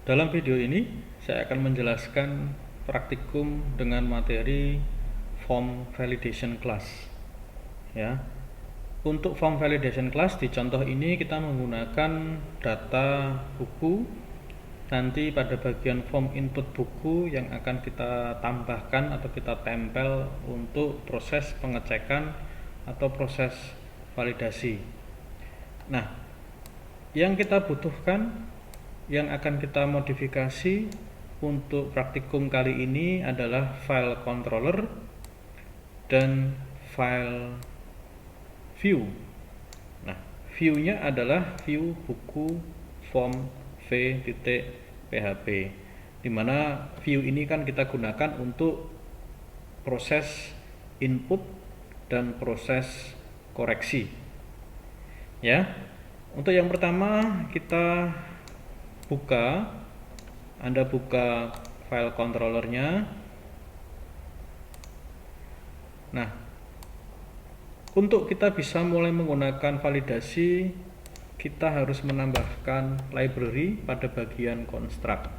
Dalam video ini saya akan menjelaskan praktikum dengan materi form validation class. Ya. Untuk form validation class di contoh ini kita menggunakan data buku. Nanti pada bagian form input buku yang akan kita tambahkan atau kita tempel untuk proses pengecekan atau proses validasi. Nah, yang kita butuhkan, yang akan kita modifikasi untuk praktikum kali ini adalah file controller dan file view. Nah, view-nya adalah view buku form v.php, dimana view ini kan kita gunakan untuk proses input dan proses koreksi. Ya, untuk yang pertama kita Anda buka file controllernya. Nah, untuk kita bisa mulai menggunakan validasi, kita harus menambahkan library pada bagian construct.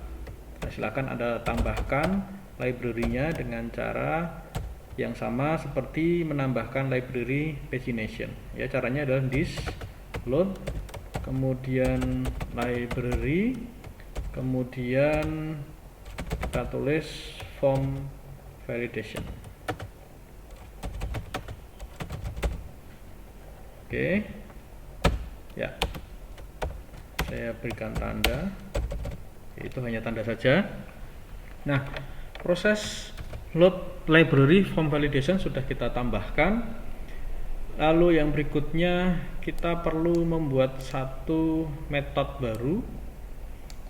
Nah, silakan Anda tambahkan library-nya dengan cara yang sama seperti menambahkan library pagination. Ya, caranya adalah this load, kemudian library, kemudian kita tulis form validation. Oke. Ya, saya berikan tanda, itu hanya tanda saja. Nah, proses load library form validation sudah kita tambahkan. Lalu yang berikutnya kita perlu membuat satu metode baru.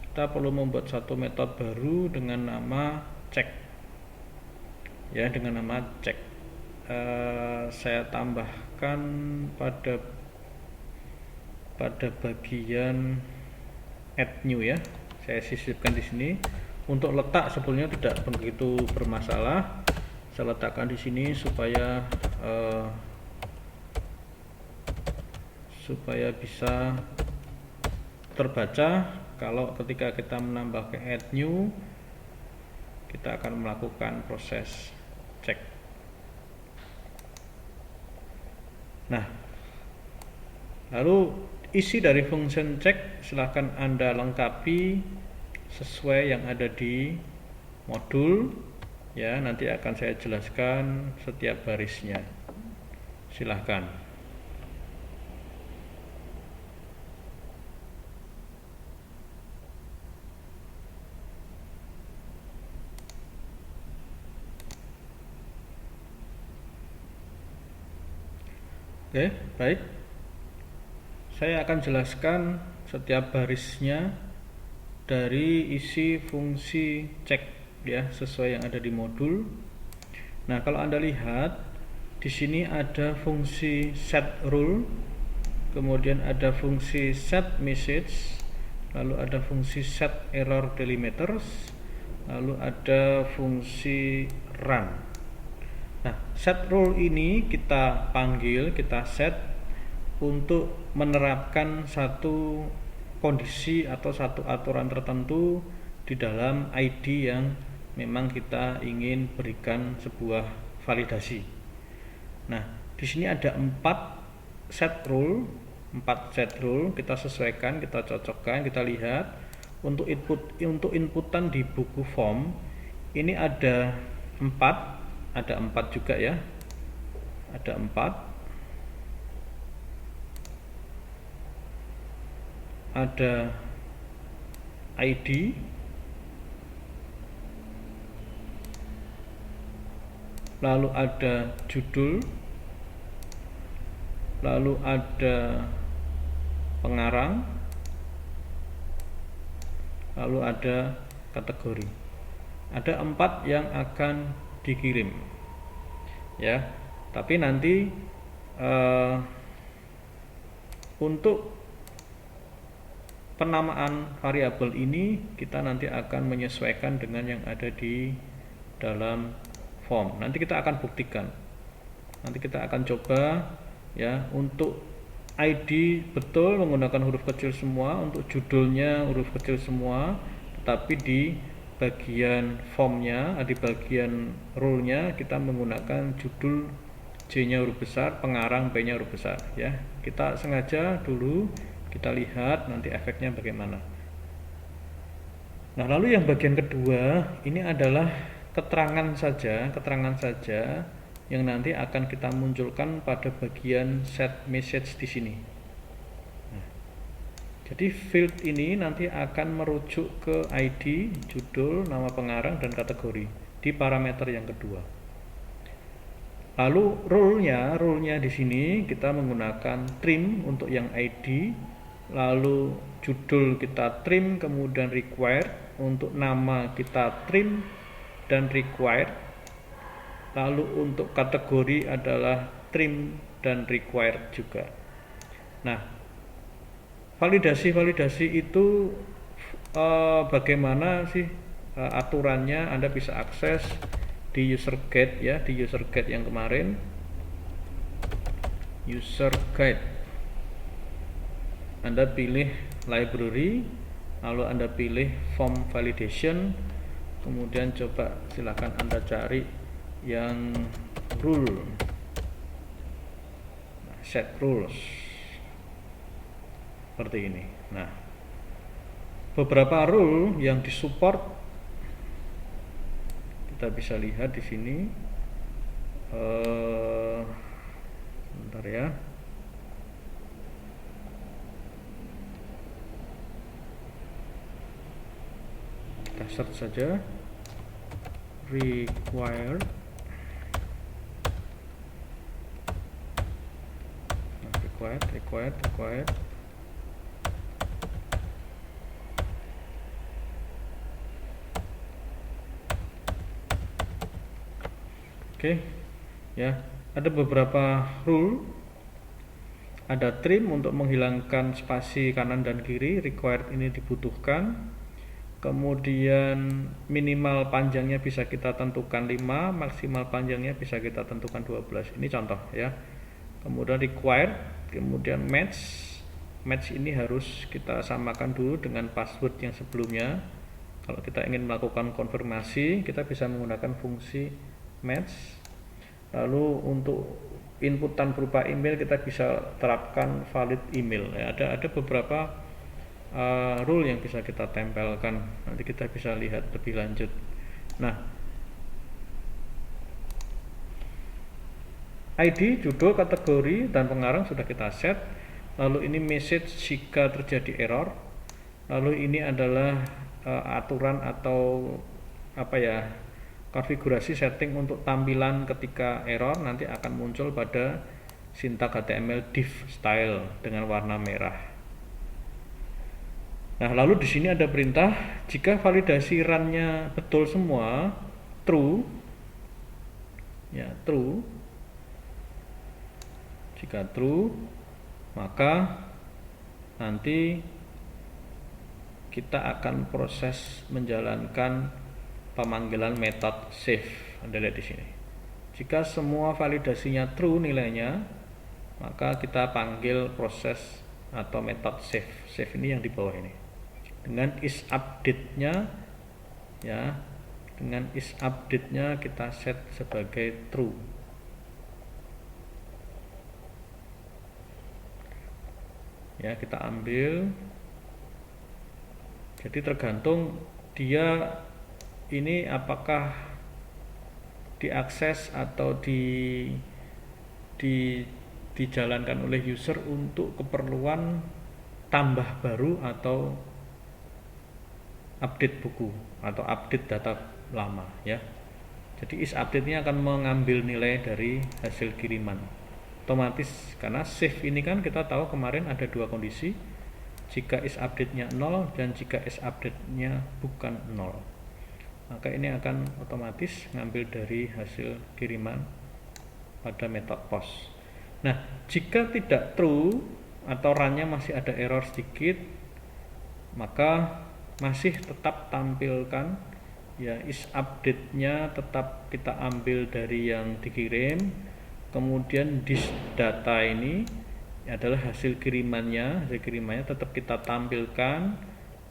Kita perlu membuat satu metode baru dengan nama check. Ya, dengan nama check. Saya tambahkan pada bagian add new ya. Saya sisipkan di sini. Untuk letak sebetulnya tidak begitu bermasalah. Saya letakkan di sini supaya bisa terbaca kalau ketika kita menambah ke add new, kita akan melakukan proses cek. Nah, lalu isi dari function check silahkan Anda lengkapi sesuai yang ada di modul ya. Nanti akan saya jelaskan setiap barisnya. Silahkan. Oke, baik. Saya akan jelaskan setiap barisnya dari isi fungsi cek ya, sesuai yang ada di modul. Nah, kalau Anda lihat di sini ada fungsi set rule, kemudian ada fungsi set message, lalu ada fungsi set error delimiters, lalu ada fungsi run. Nah, set rule ini kita panggil, kita set untuk menerapkan satu kondisi atau satu aturan tertentu di dalam ID yang memang kita ingin berikan sebuah validasi. Nah, di sini ada 4 set rule, kita sesuaikan, kita cocokkan, kita lihat untuk inputan di buku form ini ada 4 juga ya. Ada 4. Ada ID, lalu ada judul, lalu ada pengarang, lalu ada kategori. Ada 4 yang akan dikirim ya, tapi nanti untuk penamaan variabel ini kita nanti akan menyesuaikan dengan yang ada di dalam form. Nanti kita akan buktikan. Nanti kita akan coba ya, untuk ID betul menggunakan huruf kecil semua, untuk judulnya huruf kecil semua, tetapi di bagian formnya, di bagian rule-nya kita menggunakan judul J-nya huruf besar, pengarang B-nya huruf besar ya. Kita sengaja dulu kita lihat nanti efeknya bagaimana. Nah, lalu yang bagian kedua ini adalah keterangan saja yang nanti akan kita munculkan pada bagian set message di sini. Nah, jadi field ini nanti akan merujuk ke ID, judul, nama pengarang, dan kategori di parameter yang kedua. Lalu rule-nya di sini kita menggunakan trim untuk yang ID, lalu judul kita trim, kemudian required, untuk nama kita trim dan required, lalu untuk kategori adalah trim dan required juga. Nah, validasi itu bagaimana sih aturannya? Anda bisa akses di user guide ya, di user guide yang kemarin, user guide. Anda pilih library, lalu Anda pilih form validation, kemudian coba silakan Anda cari yang rule, set rules seperti ini. Nah, beberapa rule yang disupport kita bisa lihat di sini. Bentar ya. Kita search saja required. Required. Oke, ya, ada beberapa rule. Ada trim untuk menghilangkan spasi kanan dan kiri, required ini dibutuhkan. Kemudian minimal panjangnya bisa kita tentukan 5, maksimal panjangnya bisa kita tentukan 12. Ini contoh ya. Kemudian required, kemudian match ini harus kita samakan dulu dengan password yang sebelumnya. Kalau kita ingin melakukan konfirmasi, kita bisa menggunakan fungsi match. Lalu untuk inputan berupa email kita bisa terapkan valid email ya. Ada beberapa rule yang bisa kita tempelkan, nanti kita bisa lihat lebih lanjut. Nah, ID, judul, kategori, dan pengarang sudah kita set. Lalu ini message jika terjadi error. Lalu ini adalah aturan atau konfigurasi setting untuk tampilan ketika error nanti akan muncul pada sintak HTML div style dengan warna merah. Nah, lalu di sini ada perintah jika validasi run-nya betul semua, true. Ya, true. Jika true, maka nanti kita akan proses menjalankan pemanggilan metode save. Anda lihat di sini. Jika semua validasinya true nilainya, maka kita panggil proses atau metode save. Save ini yang di bawah ini. Dengan is update-nya ya, dengan is update-nya kita set sebagai true. Ya, kita ambil. Jadi tergantung dia ini apakah diakses atau dijalankan oleh user untuk keperluan tambah baru atau update buku atau update data lama ya. Jadi is update-nya akan mengambil nilai dari hasil kiriman otomatis, karena save ini kan kita tahu kemarin ada dua kondisi, jika is update-nya 0 dan jika is update-nya bukan 0. Maka ini akan otomatis ngambil dari hasil kiriman pada metode post. Nah, jika tidak true atau run-nya masih ada error sedikit, maka masih tetap tampilkan ya, is update-nya tetap kita ambil dari yang dikirim. Kemudian this data ini adalah hasil kirimannya tetap kita tampilkan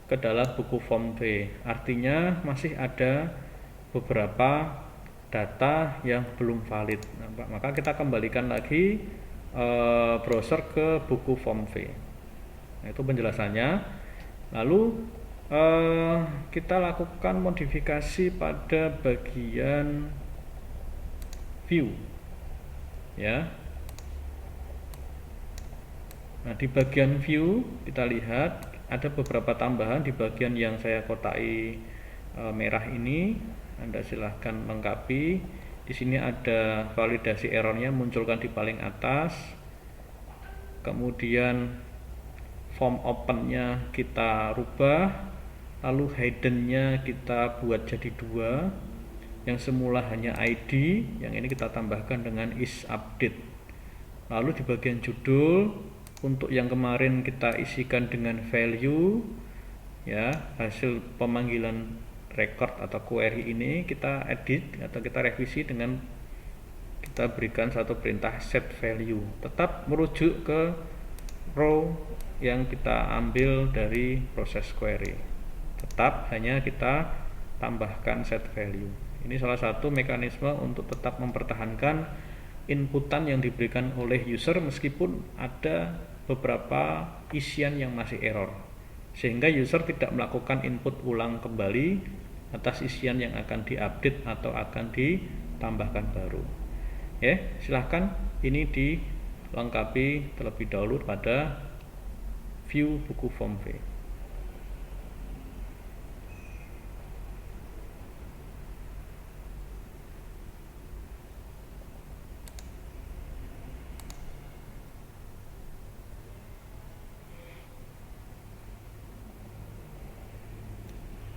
ke dalam buku form V. Artinya masih ada beberapa data yang belum valid. Nah, maka kita kembalikan lagi browser ke buku form V. Nah, itu penjelasannya. Lalu kita lakukan modifikasi pada bagian view, ya. Nah, di bagian view kita lihat ada beberapa tambahan di bagian yang saya kotai merah ini. Anda silahkan lengkapi. Di sini ada validasi errornya, munculkan di paling atas. Kemudian form opennya kita rubah, lalu hiddennya kita buat jadi 2. Yang semula hanya ID, yang ini kita tambahkan dengan is update. Lalu di bagian judul, untuk yang kemarin kita isikan dengan value, ya, hasil pemanggilan record atau query ini kita edit atau kita revisi dengan kita berikan satu perintah set value, tetap merujuk ke row yang kita ambil dari proses query, tetap hanya kita tambahkan set value. Ini salah satu mekanisme untuk tetap mempertahankan inputan yang diberikan oleh user meskipun ada beberapa isian yang masih error, sehingga user tidak melakukan input ulang kembali atas isian yang akan diupdate atau akan ditambahkan baru. Ya, silahkan ini dilengkapi terlebih dahulu pada view buku form V.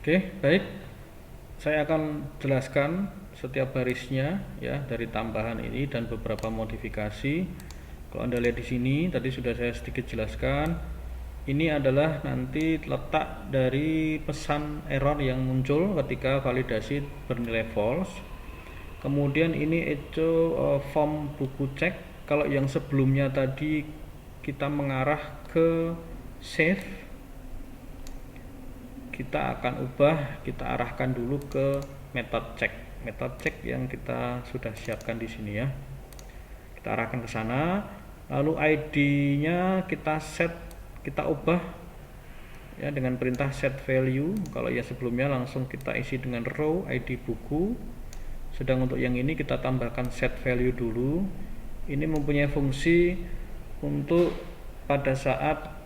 Oke, baik. Saya akan jelaskan setiap barisnya ya dari tambahan ini dan beberapa modifikasi. Kalau Anda lihat di sini, tadi sudah saya sedikit jelaskan. Ini adalah nanti letak dari pesan error yang muncul ketika validasi bernilai false. Kemudian ini itu form buku cek. Kalau yang sebelumnya tadi kita mengarah ke save, kita akan ubah, kita arahkan dulu ke method check. Method check yang kita sudah siapkan di sini ya. Kita arahkan ke sana. Lalu ID-nya kita set, kita ubah ya dengan perintah set value. Kalau yang sebelumnya langsung kita isi dengan row ID buku. Sedang untuk yang ini kita tambahkan set value dulu. Ini mempunyai fungsi untuk pada saat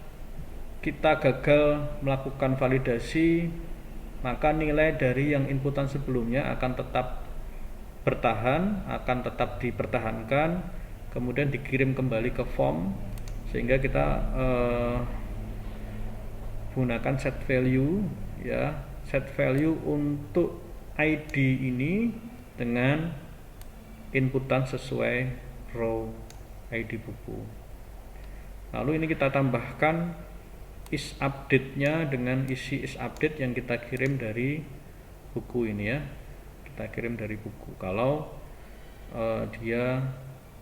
kita gagal melakukan validasi, maka nilai dari yang inputan sebelumnya akan tetap bertahan, akan tetap dipertahankan, kemudian dikirim kembali ke form, sehingga kita gunakan set value ya, set value untuk ID ini dengan inputan sesuai row ID buku. Lalu ini kita tambahkan is update-nya dengan isi is update yang kita kirim dari buku ini ya. Kita kirim dari buku. Kalau dia,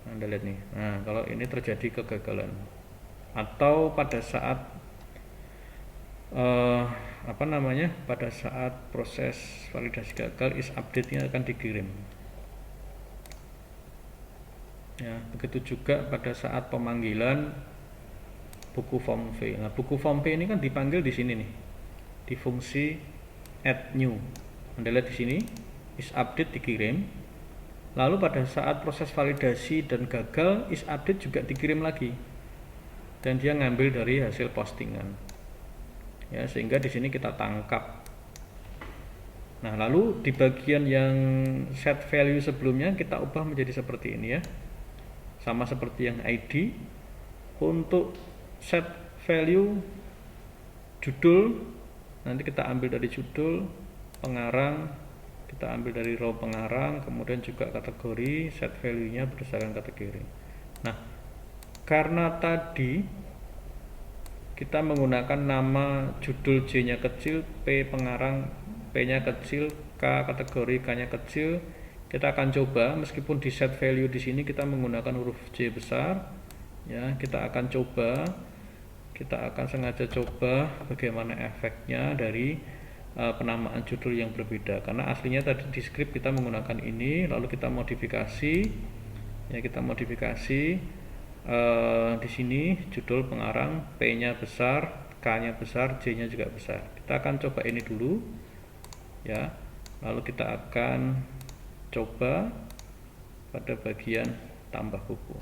Anda lihat nih. Nah, kalau ini terjadi kegagalan atau pada saat pada saat proses validasi gagal, is update-nya akan dikirim. Ya, begitu juga pada saat pemanggilan buku form V. Nah, buku form V ini kan dipanggil di sini nih, di fungsi add new. Anda lihat di sini, is update dikirim. Lalu pada saat proses validasi dan gagal, is update juga dikirim lagi. Dan dia ngambil dari hasil postingan. Ya, sehingga di sini kita tangkap. Nah, lalu di bagian yang set value sebelumnya kita ubah menjadi seperti ini ya. Sama seperti yang ID. Untuk set value judul, nanti kita ambil dari judul, pengarang kita ambil dari row pengarang, kemudian juga kategori, set value nya berdasarkan kategori. Nah, karena tadi kita menggunakan nama judul J nya kecil, P pengarang P nya kecil, K kategori K nya kecil, kita akan coba meskipun di set value di sini kita menggunakan huruf J besar ya, kita akan coba kita akan sengaja coba bagaimana efeknya dari penamaan judul yang berbeda, karena aslinya tadi di script kita menggunakan ini, lalu kita modifikasi ya, di sini judul pengarang, P-nya besar, K-nya besar, J-nya juga besar. Kita akan coba ini dulu ya, lalu kita akan coba pada bagian tambah buku.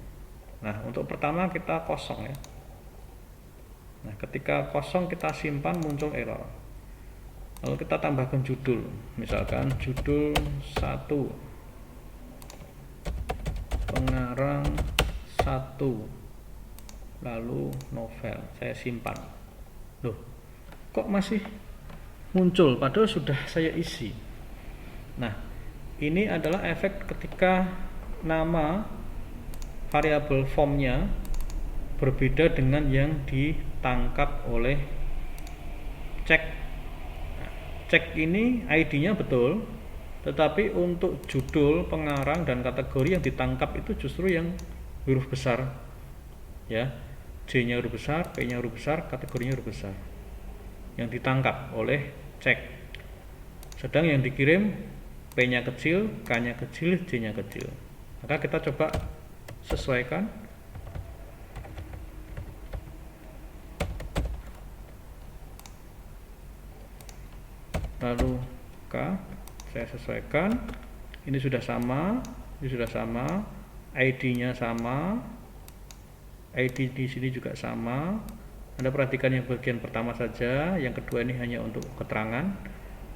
Nah, untuk pertama kita kosong ya. Nah, ketika kosong kita simpan, muncul error. Lalu kita tambahkan judul, misalkan judul 1, pengarang 1, lalu novel. Saya simpan. Loh, kok masih muncul padahal sudah saya isi. Nah, ini adalah efek ketika nama variabel formnya berbeda dengan yang ditangkap oleh cek. Cek ini ID-nya betul, tetapi untuk judul, pengarang, dan kategori yang ditangkap itu justru yang huruf besar ya, J-nya huruf besar, P-nya huruf besar, kategorinya huruf besar yang ditangkap oleh cek. Sedang yang dikirim P-nya kecil, K-nya kecil, J-nya kecil. Maka kita coba sesuaikan. Lalu K saya sesuaikan. Ini sudah sama, ID-nya sama, ID di sini juga sama. Anda perhatikan yang bagian pertama saja, yang kedua ini hanya untuk keterangan.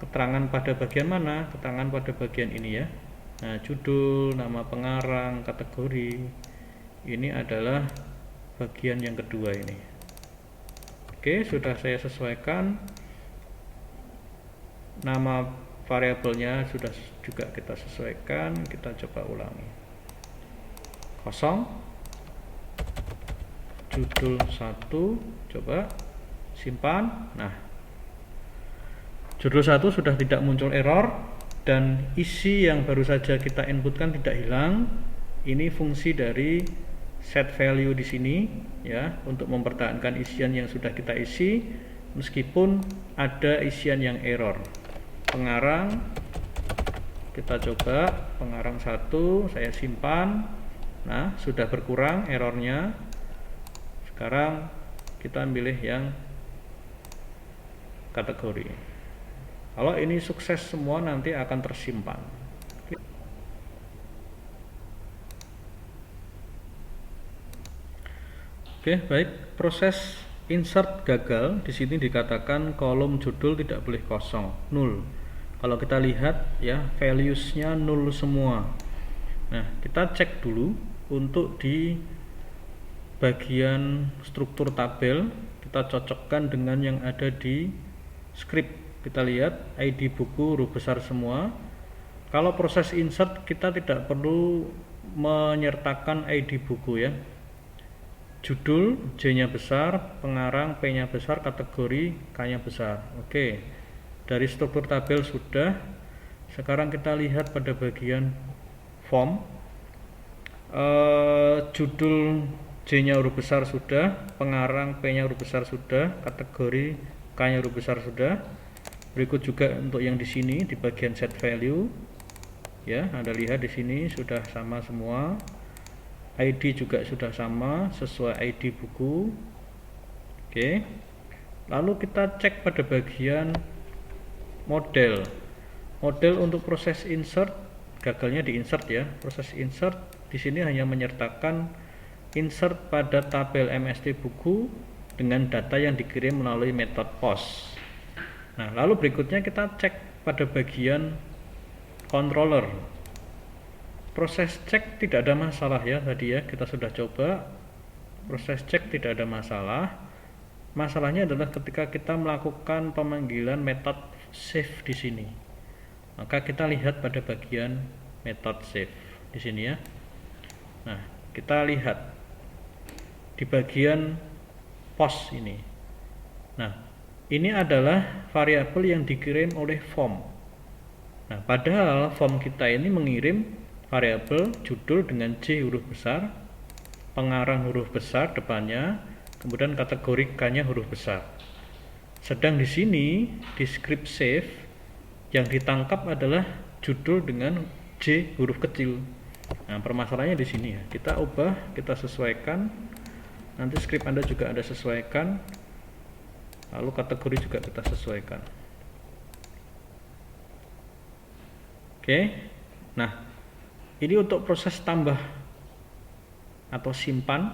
Keterangan pada bagian mana? Keterangan pada bagian ini ya. Nah, judul, nama pengarang, kategori. Ini adalah bagian yang kedua ini. Oke, sudah saya sesuaikan. Nama variabelnya sudah juga kita sesuaikan. Kita coba ulangi. Kosong, judul 1, coba simpan. Nah, judul 1 sudah tidak muncul error, dan isi yang baru saja kita inputkan tidak hilang. Ini fungsi dari set value di sini ya, untuk mempertahankan isian yang sudah kita isi meskipun ada isian yang error. Pengarang, kita coba pengarang 1, saya simpan. Nah, sudah berkurang errornya. Sekarang kita pilih yang kategori. Kalau ini sukses semua, nanti akan tersimpan. Oke, baik. Proses insert gagal. Di sini dikatakan kolom judul tidak boleh kosong, 0. Kalau kita lihat ya, values-nya 0 semua. Nah, kita cek dulu untuk di bagian struktur tabel, kita cocokkan dengan yang ada di script. Kita lihat ID buku huruf besar semua. Kalau proses insert kita tidak perlu menyertakan ID buku ya. Judul J-nya besar, pengarang P-nya besar, kategori K-nya besar. Oke. Dari struktur tabel sudah. Sekarang kita lihat pada bagian form. Judul J-nya huruf besar sudah, pengarang P-nya huruf besar sudah, kategori K-nya huruf besar sudah. Berikut juga untuk yang di sini di bagian set value. Ya, Anda lihat di sini sudah sama semua. ID juga sudah sama sesuai ID buku. Oke. Lalu kita cek pada bagian model. Model untuk proses insert, gagalnya di insert ya. Proses insert di sini hanya menyertakan insert pada tabel MST buku dengan data yang dikirim melalui metode post. Nah, lalu berikutnya kita cek pada bagian controller. Proses cek tidak ada masalah ya tadi ya, kita sudah coba. Proses cek tidak ada masalah. Masalahnya adalah ketika kita melakukan pemanggilan metode save di sini. Maka kita lihat pada bagian metode save di sini ya. Nah, kita lihat di bagian post ini. Nah, ini adalah variabel yang dikirim oleh form. Nah, padahal form kita ini mengirim variabel judul dengan J huruf besar, pengarang huruf besar depannya, kemudian kategori K-nya huruf besar. Sedang di sini di script save yang ditangkap adalah judul dengan J huruf kecil. Nah, permasalahannya di sini ya. Kita ubah, kita sesuaikan. Nanti script Anda juga Anda sesuaikan. Lalu kategori juga kita sesuaikan. Oke. Nah, ini untuk proses tambah atau simpan.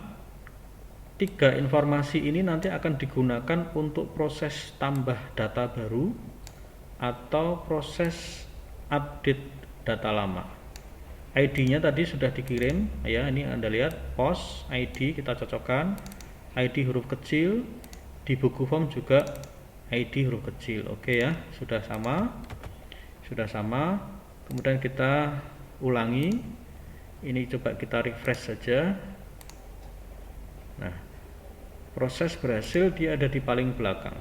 3 informasi ini nanti akan digunakan untuk proses tambah data baru atau proses update data lama. ID-nya tadi sudah dikirim ya, ini Anda lihat post ID kita cocokkan, ID huruf kecil, di buku form juga ID huruf kecil. Oke ya, sudah sama. Kemudian kita ulangi. Ini coba kita refresh saja. Nah, proses berhasil, dia ada di paling belakang.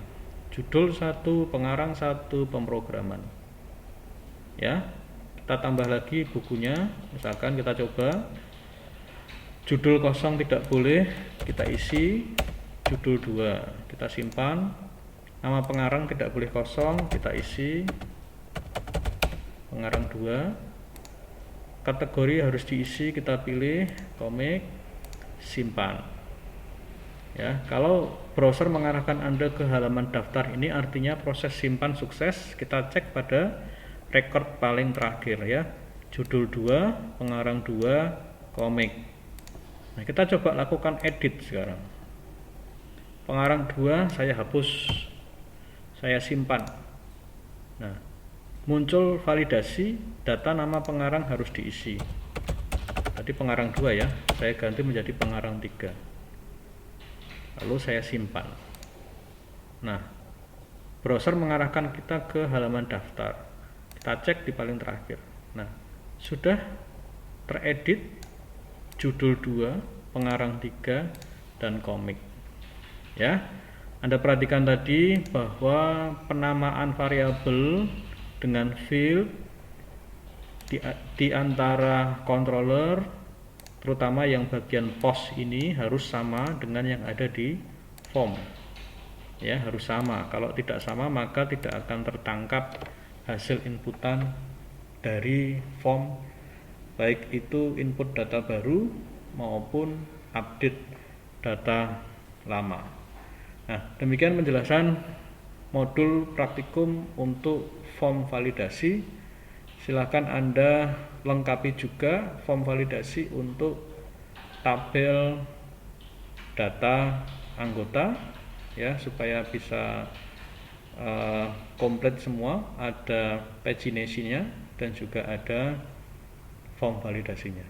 Judul 1, pengarang 1, pemrograman. Ya. Kita tambah lagi bukunya, misalkan kita coba judul kosong tidak boleh, kita isi judul 2, kita simpan. Nama pengarang tidak boleh kosong, kita isi pengarang 2. Kategori harus diisi, kita pilih komik, simpan. Ya, kalau browser mengarahkan Anda ke halaman daftar ini artinya proses simpan sukses. Kita cek pada record paling terakhir ya, judul 2, pengarang 2, komik. Nah, kita coba lakukan edit sekarang. Pengarang 2 saya hapus, saya simpan. Nah, muncul validasi, data nama pengarang harus diisi. Tadi pengarang 2 ya, saya ganti menjadi pengarang 3. Lalu saya simpan. Nah, browser mengarahkan kita ke halaman daftar. Kita cek di paling terakhir. Nah, sudah teredit judul 2, pengarang 3, dan komik. Ya, Anda perhatikan tadi bahwa penamaan variabel dengan field di antara controller, terutama yang bagian post ini harus sama dengan yang ada di form. Ya, harus sama. Kalau tidak sama maka tidak akan tertangkap hasil inputan dari form, baik itu input data baru maupun update data lama. Nah, demikian penjelasan modul praktikum untuk form validasi. Silakan Anda lengkapi juga form validasi untuk tabel data anggota ya, supaya bisa komplit semua, ada paginasinya dan juga ada form validasinya.